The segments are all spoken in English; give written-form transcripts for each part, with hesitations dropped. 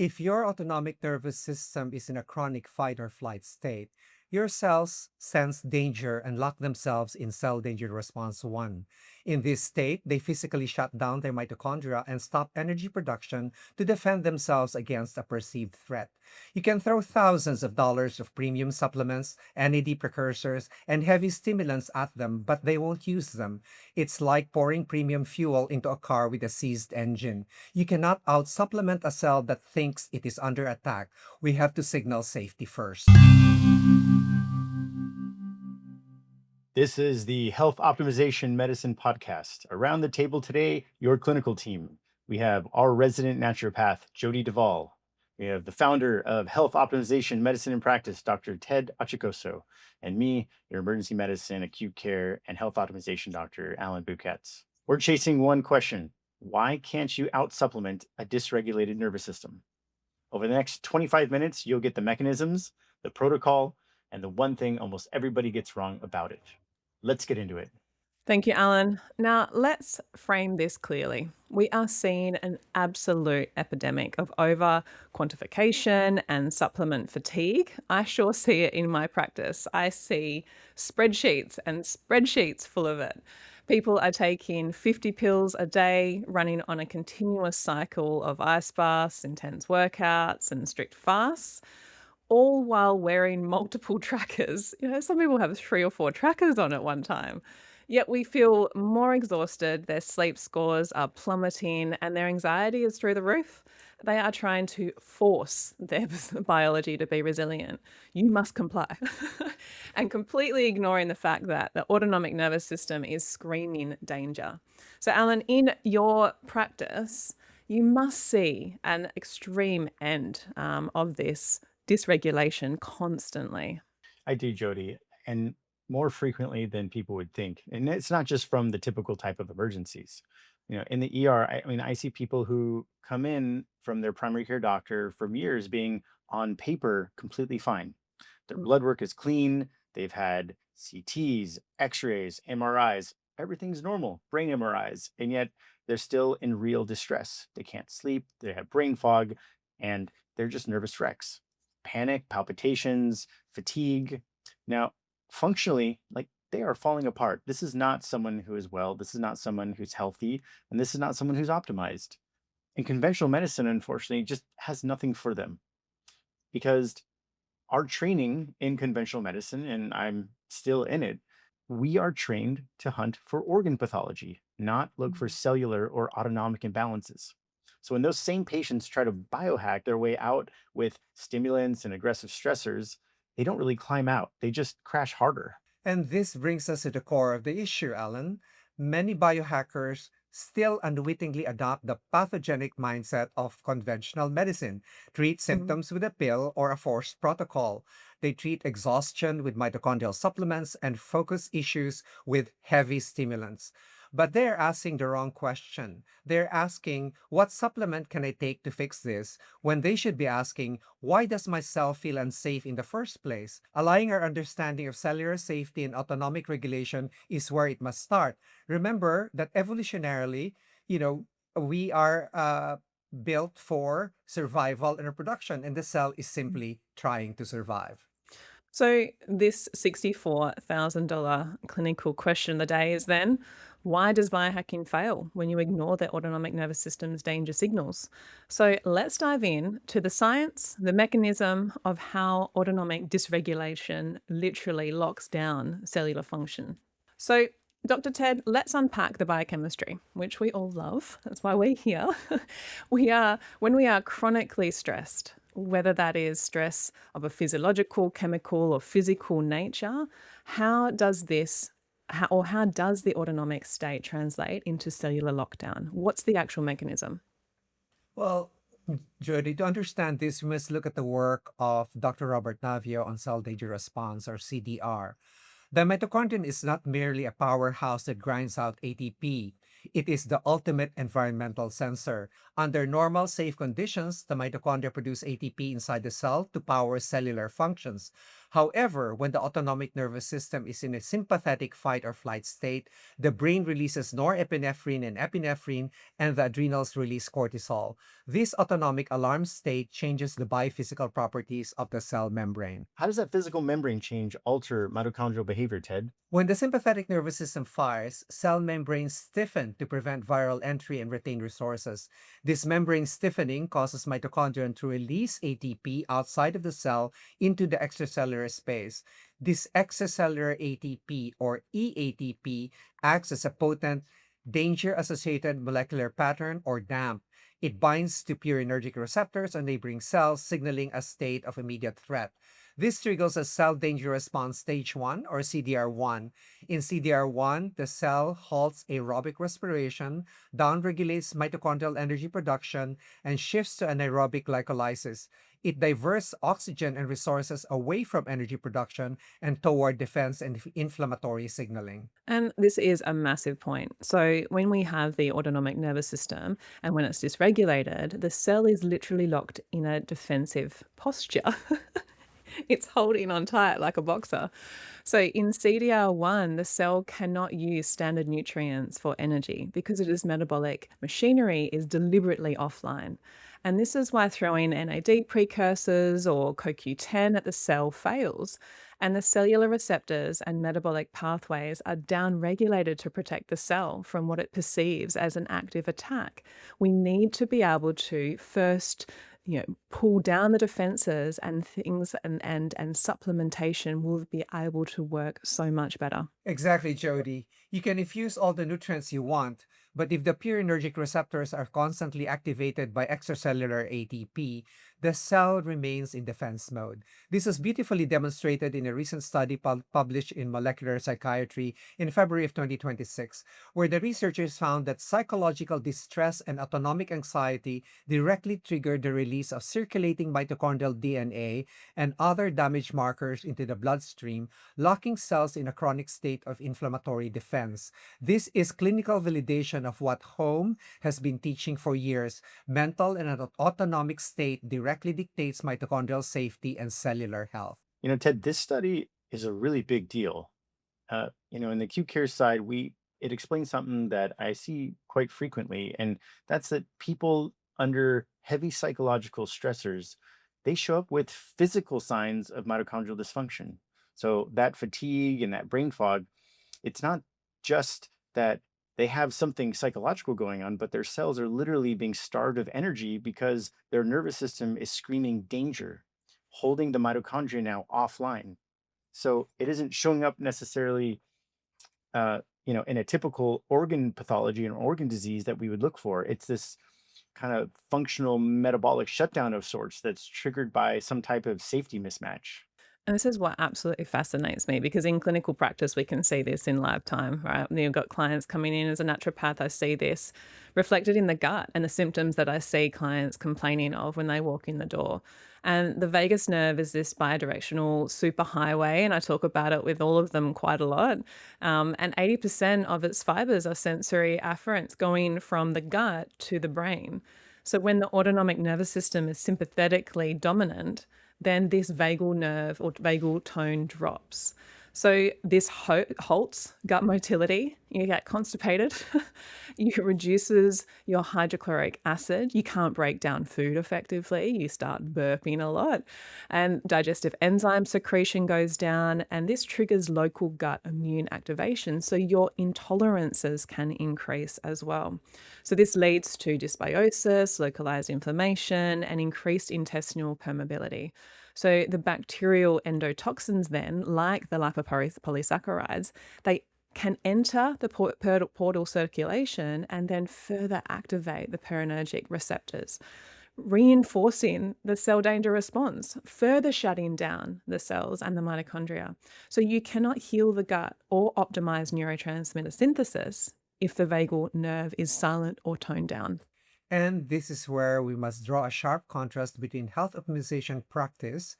If your autonomic nervous system is in a chronic fight or flight state, your cells sense danger and lock themselves in cell danger response 1. In this state, they physically shut down their mitochondria and stop energy production to defend themselves against a perceived threat. You can throw thousands of dollars of premium supplements, NAD precursors, and heavy stimulants at them, but they won't use them. It's like pouring premium fuel into a car with a seized engine. You cannot out-supplement a cell that thinks it is under attack. We have to signal safety first. This is the Health Optimization Medicine Podcast. Around the table today, your clinical team. We have our resident naturopath, Jodi Duval. We have the founder of Health Optimization Medicine and Practice, Dr. Ted Achacoso, and me, your emergency medicine, acute care, and health optimization doctor, Alan Bookatz. We're chasing one question. Why can't you out-supplement a dysregulated nervous system? Over the next 25 minutes, you'll get the mechanisms, the protocol, and the one thing almost everybody gets wrong about it. Let's get into it. Thank you, Alan. Now, let's frame this clearly. We are seeing an absolute epidemic of over quantification and supplement fatigue. I sure see it in my practice. I see spreadsheets and spreadsheets full of it. People are taking 50 pills a day, running on a continuous cycle of ice baths, intense workouts, and strict fasts, all while wearing multiple trackers. Some people have 3 or 4 trackers on at one time. Yet we feel more exhausted, their sleep scores are plummeting, and their anxiety is through the roof. They are trying to force their biology to be resilient. You must comply. And completely ignoring the fact that the autonomic nervous system is screaming danger. So, Alan, in your practice, you must see an extreme end of this dysregulation constantly. I do, Jody, and more frequently than people would think. And it's not just from the typical type of emergencies. In the ER, I see people who come in from their primary care doctor from years being on paper completely fine. Their Mm. blood work is clean. They've had CTs, X-rays, MRIs. Everything's normal, brain MRIs, and yet they're still in real distress. They can't sleep. They have brain fog, and they're just nervous wrecks. Panic, palpitations, fatigue. Now, functionally, like they are falling apart. This is not someone who is well. This is not someone who's healthy. And this is not someone who's optimized. And conventional medicine, unfortunately, just has nothing for them because our training in conventional medicine, and I'm still in it, we are trained to hunt for organ pathology, not look for cellular or autonomic imbalances. So when those same patients try to biohack their way out with stimulants and aggressive stressors, they don't really climb out. They just crash harder. And this brings us to the core of the issue, Alan. Many biohackers still unwittingly adopt the pathogenic mindset of conventional medicine, treat Mhm. symptoms with a pill or a forced protocol. They treat exhaustion with mitochondrial supplements and focus issues with heavy stimulants. But they're asking the wrong question. They're asking, what supplement can I take to fix this? When they should be asking, why does my cell feel unsafe in the first place? Aligning our understanding of cellular safety and autonomic regulation is where it must start. Remember that evolutionarily, we are built for survival and reproduction, and the cell is simply trying to survive. So, this $64,000 clinical question of the day is then, why does biohacking fail when you ignore the autonomic nervous system's danger signals? So, let's dive in to the science, the mechanism of how autonomic dysregulation literally locks down cellular function. So, Dr. Ted, let's unpack the biochemistry, which we all love. That's why we're here. When we are chronically stressed, whether that is stress of a physiological, chemical, or physical nature, how does how does the autonomic state translate into cellular lockdown? What's the actual mechanism? Well, Jody, to understand this, we must look at the work of Dr. Robert Navio on cell danger response, or CDR. The mitochondrion is not merely a powerhouse that grinds out ATP. It is the ultimate environmental sensor. Under normal, safe conditions, the mitochondria produce ATP inside the cell to power cellular functions. However, when the autonomic nervous system is in a sympathetic fight or flight state, the brain releases norepinephrine and epinephrine, and the adrenals release cortisol. This autonomic alarm state changes the biophysical properties of the cell membrane. How does that physical membrane change alter mitochondrial behavior, Ted? When the sympathetic nervous system fires, cell membranes stiffen to prevent viral entry and retain resources. This membrane stiffening causes mitochondria to release ATP outside of the cell into the extracellular space. This extracellular ATP or EATP acts as a potent danger associated molecular pattern or DAMP. It binds to purinergic receptors on neighboring cells, signaling a state of immediate threat. This triggers a cell danger response stage 1 or CDR1. In CDR1, the cell halts aerobic respiration, downregulates mitochondrial energy production, and shifts to anaerobic glycolysis. It diverts oxygen and resources away from energy production and toward defense and inflammatory signaling. And this is a massive point. So, when we have the autonomic nervous system and when it's dysregulated, the cell is literally locked in a defensive posture. It's holding on tight like a boxer. So in CDR1, the cell cannot use standard nutrients for energy because its metabolic machinery is deliberately offline. And this is why throwing NAD precursors or CoQ10 at the cell fails. And the cellular receptors and metabolic pathways are downregulated to protect the cell from what it perceives as an active attack. We need to be able to first pull down the defenses and things and supplementation will be able to work so much better. Exactly, Jody. You can infuse all the nutrients you want, but if the purinergic receptors are constantly activated by extracellular ATP, the cell remains in defense mode. This was beautifully demonstrated in a recent study published in Molecular Psychiatry in February of 2026, where the researchers found that psychological distress and autonomic anxiety directly triggered the release of circulating mitochondrial DNA and other damage markers into the bloodstream, locking cells in a chronic state of inflammatory defense. This is clinical validation of what HOME has been teaching for years. Mental and an autonomic state directly dictates mitochondrial safety and cellular health. Ted, this study is a really big deal. In the acute care side, it explains something that I see quite frequently, and that's that people under heavy psychological stressors, they show up with physical signs of mitochondrial dysfunction. So that fatigue and that brain fog, it's not just that they have something psychological going on, but their cells are literally being starved of energy because their nervous system is screaming danger, holding the mitochondria now offline. So it isn't showing up necessarily, in a typical organ pathology and organ disease that we would look for. It's this kind of functional metabolic shutdown of sorts that's triggered by some type of safety mismatch. And this is what absolutely fascinates me because in clinical practice, we can see this in lab time, right? You've got clients coming in as a naturopath. I see this reflected in the gut and the symptoms that I see clients complaining of when they walk in the door. And the vagus nerve is this bidirectional superhighway, and I talk about it with all of them quite a lot. And 80% of its fibers are sensory afferents going from the gut to the brain. So when the autonomic nervous system is sympathetically dominant, then this vagal nerve or vagal tone drops. So this halts gut motility, you get constipated, you reduces your hydrochloric acid, you can't break down food effectively, you start burping a lot, and digestive enzyme secretion goes down, and this triggers local gut immune activation, so your intolerances can increase as well. So this leads to dysbiosis, localized inflammation, and increased intestinal permeability. So the bacterial endotoxins then, like the lipopolysaccharides, they can enter the portal circulation and then further activate the peranergic receptors, reinforcing the cell danger response, further shutting down the cells and the mitochondria. So you cannot heal the gut or optimize neurotransmitter synthesis if the vagal nerve is silent or toned down. And this is where we must draw a sharp contrast between health optimization practice,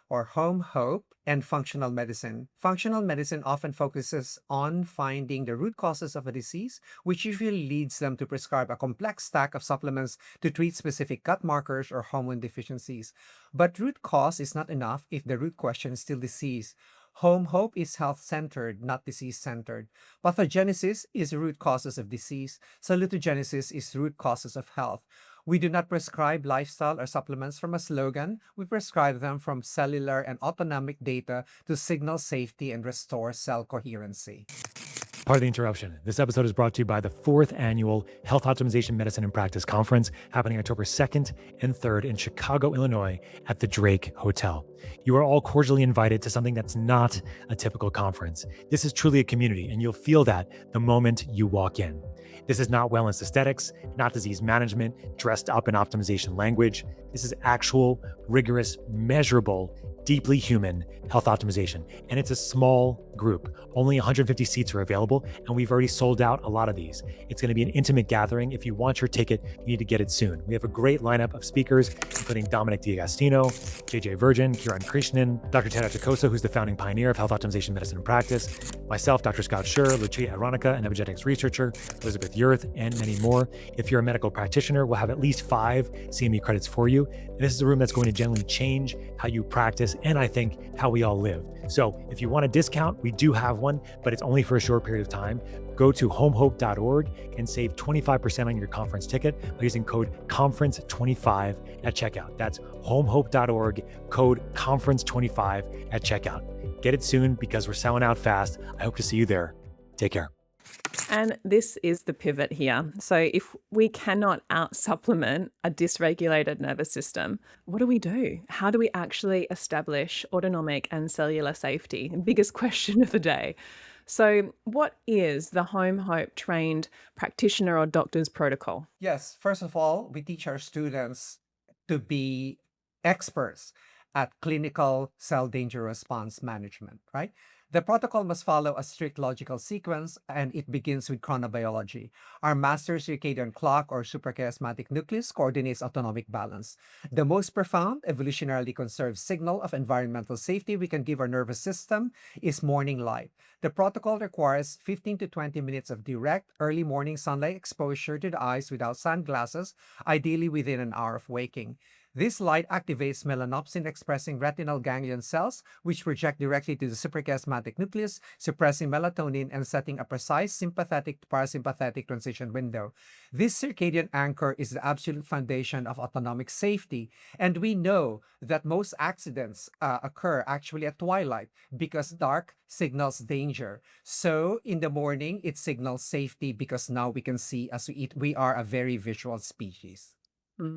or HOMeHOPe, and functional medicine. Functional medicine often focuses on finding the root causes of a disease, which usually leads them to prescribe a complex stack of supplements to treat specific gut markers or hormone deficiencies. But root cause is not enough if the root question is still disease. HOMeHOPe is health centered, not disease centered. Pathogenesis is root causes of disease. Salutogenesis is root causes of health. We do not prescribe lifestyle or supplements from a slogan. We prescribe them from cellular and autonomic data to signal safety and restore cell coherency. Part of the interruption. This episode is brought to you by the 4th annual Health Optimization Medicine and Practice Conference happening October 2nd and 3rd in Chicago, Illinois at the Drake Hotel. You are all cordially invited to something that's not a typical conference. This is truly a community, and you'll feel that the moment you walk in. This is not wellness aesthetics, not disease management, dressed up in optimization language. This is actual, rigorous, measurable, deeply human health optimization. And it's a small group. Only 150 seats are available, and we've already sold out a lot of these. It's going to be an intimate gathering. If you want your ticket, you need to get it soon. We have a great lineup of speakers, including Dominic D'Agostino, JJ Virgin, Kiran Krishnan, Dr. Ted Achacoso, who's the founding pioneer of health optimization medicine and practice, myself, Dr. Scott Schur, Lucia Aronica, an epigenetics researcher, Elizabeth Yurth, and many more. If you're a medical practitioner, we'll have at least 5 CME credits for you. And this is a room that's going to generally change how you practice and I think how we all live. So if you want a discount, we do have one, but it's only for a short period of time. Go to homehope.org and save 25% on your conference ticket by using code conference25 at checkout. That's homehope.org, code conference25 at checkout. Get it soon because we're selling out fast. I hope to see you there. Take care. And this is the pivot here. So if we cannot out-supplement a dysregulated nervous system, what do? How do we actually establish autonomic and cellular safety? Biggest question of the day. So what is the HOMeHOPe trained practitioner or doctor's protocol? Yes, first of all, we teach our students to be experts at clinical cell danger response management, right? The protocol must follow a strict logical sequence, and it begins with chronobiology. Our master circadian clock or suprachiasmatic nucleus coordinates autonomic balance. The most profound, evolutionarily conserved signal of environmental safety we can give our nervous system is morning light. The protocol requires 15 to 20 minutes of direct, early morning sunlight exposure to the eyes without sunglasses, ideally within an hour of waking. This light activates melanopsin-expressing retinal ganglion cells, which project directly to the suprachiasmatic nucleus, suppressing melatonin and setting a precise sympathetic to parasympathetic transition window. This circadian anchor is the absolute foundation of autonomic safety, and we know that most accidents occur actually at twilight because dark signals danger. So in the morning, it signals safety because now we can see as we eat. We are a very visual species.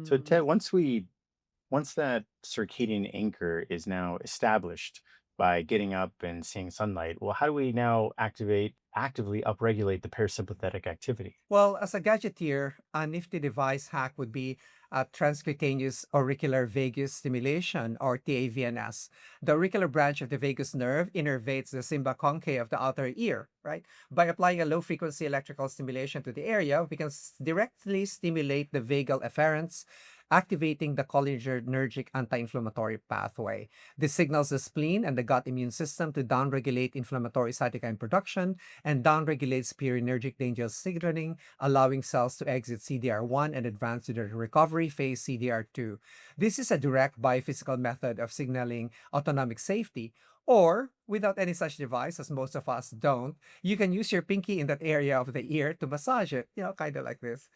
So Ted, once that circadian anchor is now established by getting up and seeing sunlight, well, how do we now actively upregulate the parasympathetic activity? Well, as a gadgeteer, a nifty device hack would be a transcutaneous auricular vagus stimulation, or TAVNS. The auricular branch of the vagus nerve innervates the symba concave of the outer ear, right? By applying a low-frequency electrical stimulation to the area, we can directly stimulate the vagal efferents, activating the cholinergic anti-inflammatory pathway. This signals the spleen and the gut immune system to downregulate inflammatory cytokine production and downregulates purinergic danger signaling, allowing cells to exit CDR1 and advance to the recovery phase CDR2. This is a direct biophysical method of signaling autonomic safety. Or, without any such device, as most of us don't, you can use your pinky in that area of the ear to massage it, kind of like this.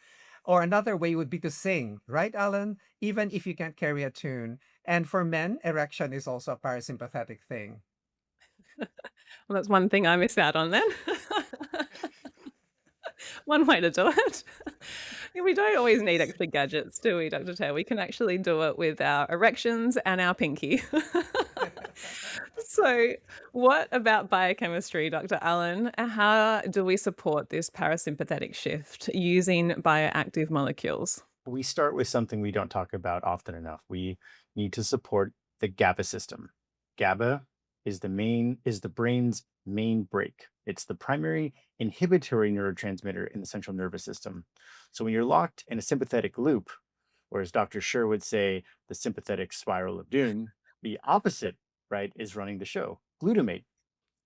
Or another way would be to sing, right, Alan? Even if you can't carry a tune. And for men, erection is also a parasympathetic thing. Well, that's one thing I miss out on then. One way to do it. Yeah, we don't always need extra gadgets, do we, Dr. Tay? We can actually do it with our erections and our pinky. So, what about biochemistry, Dr. Allen? How do we support this parasympathetic shift using bioactive molecules? We start with something we don't talk about often enough. We need to support the GABA system. GABA is the brain's main brake. It's the primary inhibitory neurotransmitter in the central nervous system. So when you're locked in a sympathetic loop, or as Dr. Schur would say, the sympathetic spiral of doom, the opposite right, is running the show. Glutamate.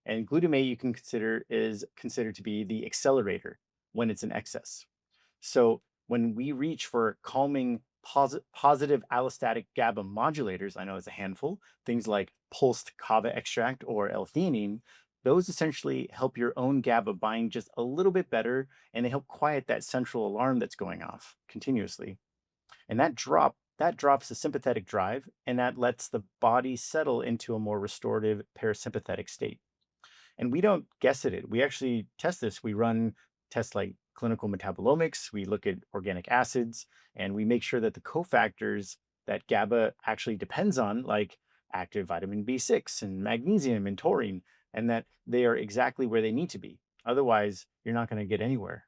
And glutamate you can consider is considered to be the accelerator when it's in excess. So when we reach for calming positive allostatic GABA modulators, I know it's a handful, things like pulsed kava extract or L-Theanine, those essentially help your own GABA bind just a little bit better, and they help quiet that central alarm that's going off continuously. And that drops the sympathetic drive, and that lets the body settle into a more restorative parasympathetic state. And we don't guess at it. We actually test this. We run tests like clinical metabolomics, we look at organic acids, and we make sure that the cofactors that GABA actually depends on, like active vitamin B6 and magnesium and taurine, and that they are exactly where they need to be. Otherwise, you're not going to get anywhere.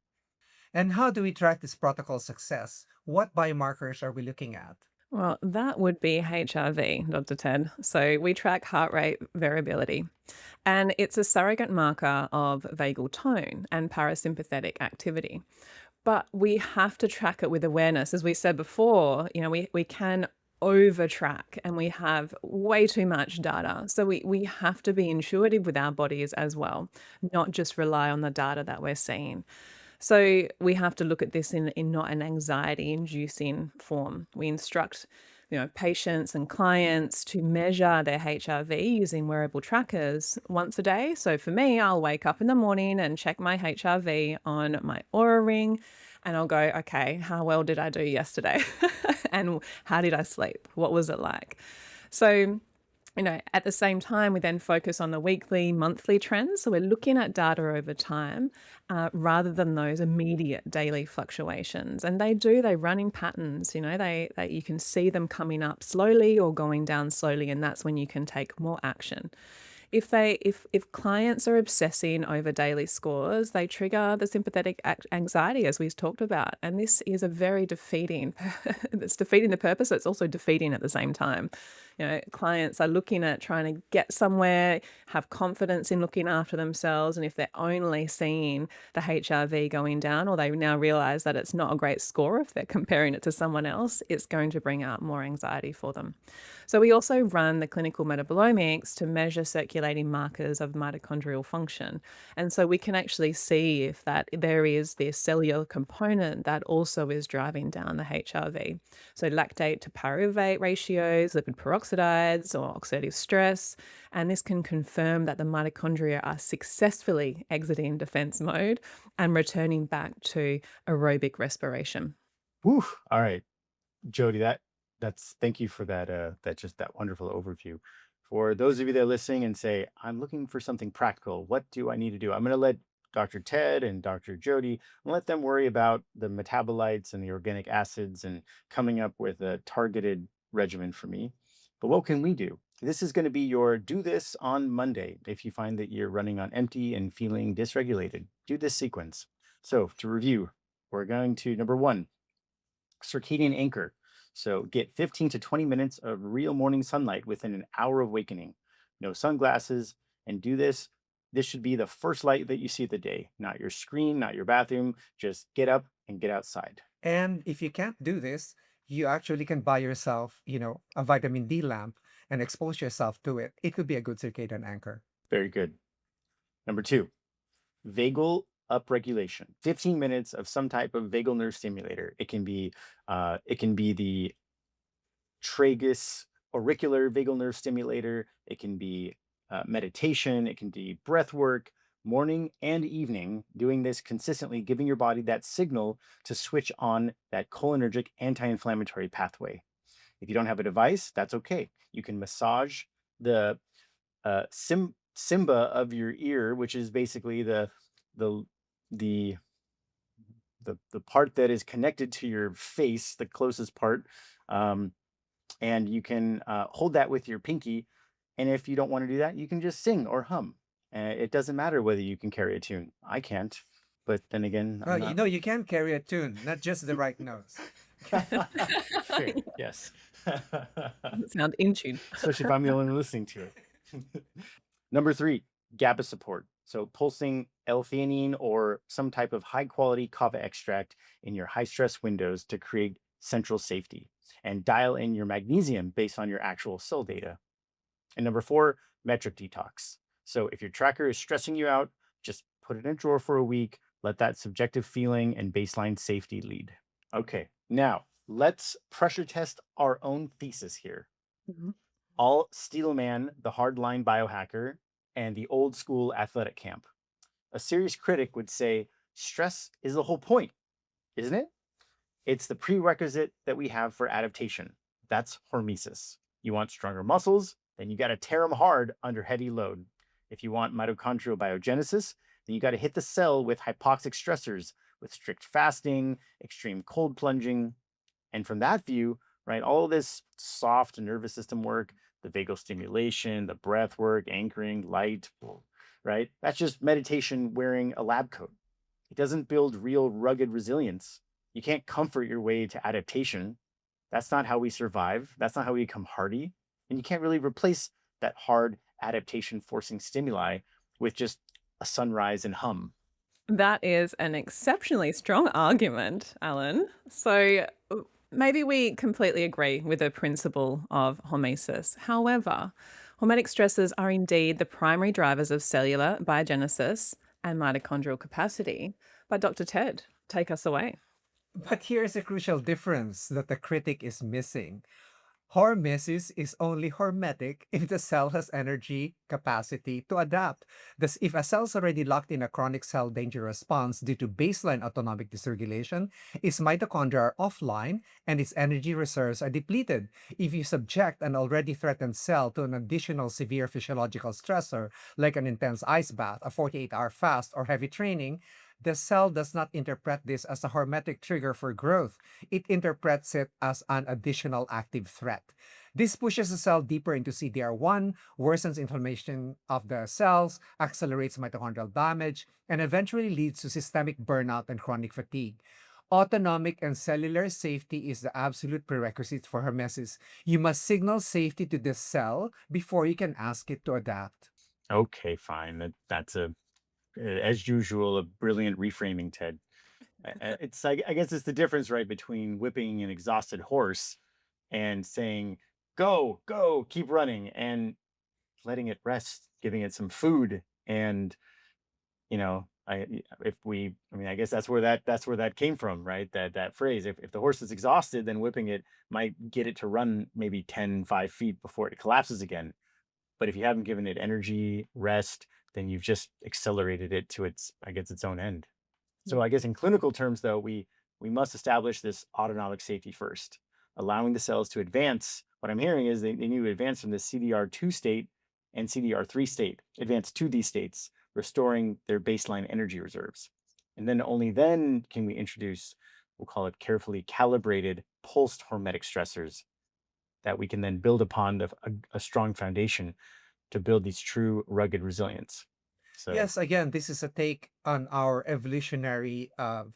And how do we track this protocol success? What biomarkers are we looking at? Well, that would be HRV, Dr. Ted. So we track heart rate variability, and it's a surrogate marker of vagal tone and parasympathetic activity. But we have to track it with awareness. As we said before, we can over track and we have way too much data. So we have to be intuitive with our bodies as well, not just rely on the data that we're seeing. So we have to look at this in not an anxiety inducing form. We instruct patients and clients to measure their HRV using wearable trackers once a day. So for me, I'll wake up in the morning and check my HRV on my Aura ring, and I'll go, okay, how well did I do yesterday? And how did I sleep? What was it like? So at the same time, we then focus on the weekly, monthly trends. So we're looking at data over time rather than those immediate daily fluctuations. And they run in patterns, you can see them coming up slowly or going down slowly. And that's when you can take more action. If clients are obsessing over daily scores, they trigger the sympathetic anxiety, as we've talked about. And this is a very defeating, it's defeating the purpose. It's also defeating at the same time. Clients are looking at trying to get somewhere, have confidence in looking after themselves. And if they're only seeing the HRV going down, or they now realize that it's not a great score if they're comparing it to someone else, it's going to bring out more anxiety for them. So we also run the clinical metabolomics to measure circulating markers of mitochondrial function. And so we can actually see if that there is this cellular component that also is driving down the HRV. So lactate to pyruvate ratios, lipid peroxides, or oxidative stress. And this can confirm that the mitochondria are successfully exiting defense mode and returning back to aerobic respiration. Whew. All right, Jodi, that's thank you for that wonderful overview. For those of you that are listening and say, I'm looking for something practical, what do I need to do? I'm going to let Dr. Ted and Dr. Jodi, and let them worry about the metabolites and the organic acids and coming up with a targeted regimen for me. But what can we do? This is going to be your do this on Monday. If you find that you're running on empty and feeling dysregulated, do this sequence. So to review, we're going to number 1, circadian anchor. So get 15 to 20 minutes of real morning sunlight within an hour of awakening. No sunglasses, and do this. This should be the first light that you see of the day, not your screen, not your bathroom. Just get up and get outside. And if you can't do this, you actually can buy yourself, a vitamin D lamp and expose yourself to it. It could be a good circadian anchor. Very good. Number 2, vagal upregulation. 15 minutes of some type of vagal nerve stimulator. It can be the tragus auricular vagal nerve stimulator. It can be meditation. It can be breath work, morning and evening. Doing this consistently, giving your body that signal to switch on that cholinergic anti-inflammatory pathway. If you don't have a device, that's okay. You can massage the Simba of your ear, which is basically the part that is connected to your face, the closest part, and you can hold that with your pinky. And if you don't want to do that, you can just sing or hum. It doesn't matter whether you can carry a tune. I can't, but then again, I'm Well, not. you can carry a tune, not just the right notes. Fair, yes. Sound in tune. Especially if I'm the only one listening to it. Number 3, GABA support. So pulsing L-Theanine or some type of high quality kava extract in your high stress windows to create central safety, and dial in your magnesium based on your actual cell data. And number 4, metric detox. So if your tracker is stressing you out, just put it in a drawer for a week, let that subjective feeling and baseline safety lead. Okay, now let's pressure test our own thesis here. Mhm. All Steelman, the hardline biohacker, and the old school athletic camp. A serious critic would say stress is the whole point, isn't it? It's the prerequisite that we have for adaptation. That's hormesis. You want stronger muscles, then you got to tear them hard under heavy load. If you want mitochondrial biogenesis, then you got to hit the cell with hypoxic stressors, with strict fasting, extreme cold plunging. And from that view, right, all this soft nervous system work, the vagal stimulation, the breath work, anchoring, light, right? That's just meditation wearing a lab coat. It doesn't build real rugged resilience. You can't comfort your way to adaptation. That's not how we survive. That's not how we become hardy. And you can't really replace that hard adaptation forcing stimuli with just a sunrise and hum. That is an exceptionally strong argument, Alan. So maybe we completely agree with the principle of hormesis. However, hormetic stresses are indeed the primary drivers of cellular biogenesis and mitochondrial capacity. But Dr. Ted, take us away. But here's a crucial difference that the critic is missing. Hormesis is only hormetic if the cell has energy capacity to adapt. Thus, if a cell is already locked in a chronic cell danger response due to baseline autonomic dysregulation, its mitochondria are offline and its energy reserves are depleted. If you subject an already threatened cell to an additional severe physiological stressor, like an intense ice bath, a 48-hour fast, or heavy training, the cell does not interpret this as a hormetic trigger for growth. It interprets it as an additional active threat. This pushes the cell deeper into CDR1, worsens inflammation of the cells, accelerates mitochondrial damage, and eventually leads to systemic burnout and chronic fatigue. Autonomic and cellular safety is the absolute prerequisite for hormesis. You must signal safety to the cell before you can ask it to adapt. Okay, fine. That's as usual, a brilliant reframing, Ted. It's I guess it's the difference, right, between whipping an exhausted horse and saying, go, go, keep running, and letting it rest, giving it some food. And, I guess that's where that came from, right? That phrase. If the horse is exhausted, then whipping it might get it to run maybe 5 feet before it collapses again. But if you haven't given it energy, rest, then you've just accelerated it to its own end. So I guess in clinical terms, though, we must establish this autonomic safety first, allowing the cells to advance. What I'm hearing is they need to advance from the CDR2 state and CDR3 state, advance to these states, restoring their baseline energy reserves. And then only then can we introduce, we'll call it carefully calibrated pulsed hormetic stressors that we can then build upon a strong foundation to build these true rugged resilience. So Yes, again, this is a take on our evolutionary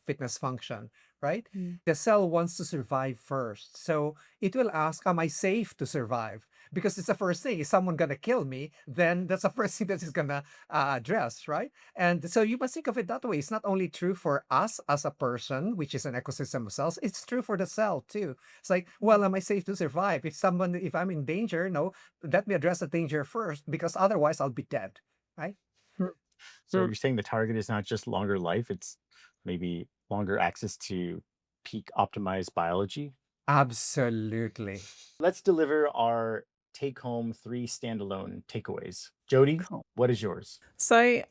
fitness function, right? Mm. The cell wants to survive first. So it will ask, am I safe to survive? Because it's the first thing. Is someone going to kill me? Then that's the first thing that it's going to address, right? And so you must think of it that way. It's not only true for us as a person, which is an ecosystem of cells, it's true for the cell too. It's like, well, am I safe to survive? If I'm in danger, no, let me address the danger first, because otherwise I'll be dead, right? So you're saying the target is not just longer life, it's maybe longer access to peak optimized biology? Absolutely. Let's deliver our take home 3 standalone takeaways. Jodi, Cool. what is yours? So,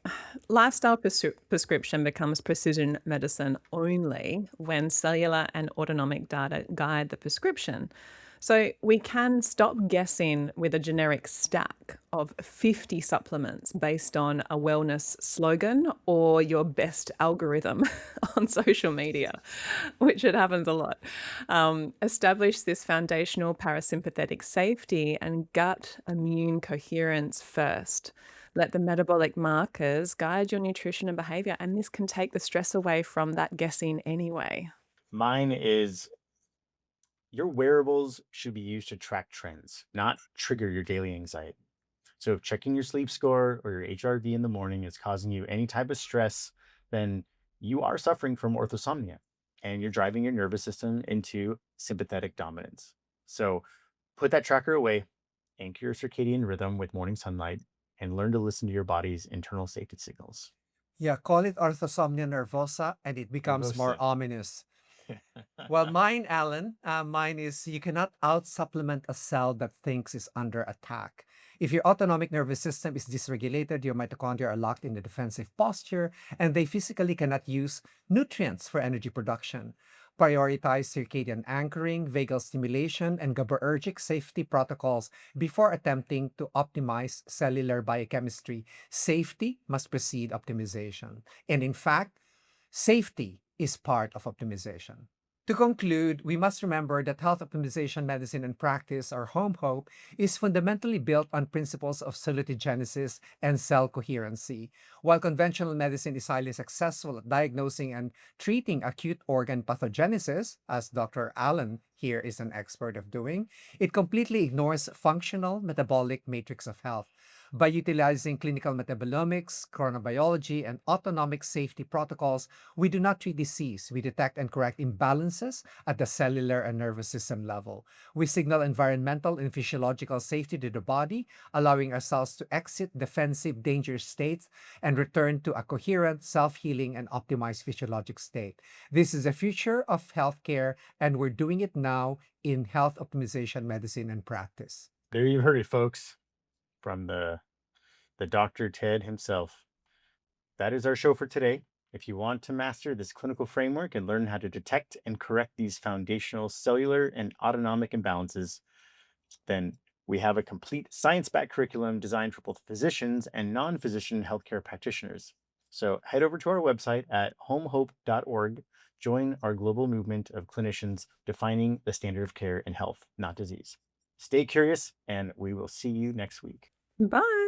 lifestyle prescription becomes precision medicine only when cellular and autonomic data guide the prescription. So, we can stop guessing with a generic stack of 50 supplements based on a wellness slogan or your best algorithm on social media, which it happens a lot. Establish this foundational parasympathetic safety and gut immune coherence first. Let the metabolic markers guide your nutrition and behavior, and this can take the stress away from that guessing anyway. Mine is your wearables should be used to track trends, not trigger your daily anxiety. So if checking your sleep score or your HRV in the morning is causing you any type of stress, then you are suffering from orthosomnia and you're driving your nervous system into sympathetic dominance. So put that tracker away, Anchor your circadian rhythm with morning sunlight and learn to listen to your body's internal safety signals. Yeah, call it orthosomnia nervosa and it becomes more Nervosa. ominous. Well, mine is you cannot out supplement a cell that thinks is under attack. If your autonomic nervous system is dysregulated, your mitochondria are locked in a defensive posture and they physically cannot use nutrients for energy production. Prioritize circadian anchoring, vagal stimulation, and GABAergic safety protocols before attempting to optimize cellular biochemistry. Safety must precede optimization. And in fact, safety is part of optimization. To conclude, we must remember that health optimization medicine and practice, or HOMeHOPe, is fundamentally built on principles of salutogenesis and cell coherency. While conventional medicine is highly successful at diagnosing and treating acute organ pathogenesis, as Dr. Allen here is an expert of doing, it completely ignores functional metabolic matrix of health. By utilizing clinical metabolomics, chronobiology, and autonomic safety protocols, we do not treat disease. We detect and correct imbalances at the cellular and nervous system level. We signal environmental and physiological safety to the body, allowing our cells to exit defensive dangerous states and return to a coherent, self-healing, and optimized physiologic state. This is the future of healthcare, and we're doing it now in health optimization medicine and practice. There you heard it, folks, from the Dr. Ted himself. That is our show for today. If you want to master this clinical framework and learn how to detect and correct these foundational cellular and autonomic imbalances, then we have a complete science-backed curriculum designed for both physicians and non-physician healthcare practitioners. So head over to our website at homehope.org. Join our global movement of clinicians defining the standard of care in health, not disease. Stay curious, and we will see you next week. Bye.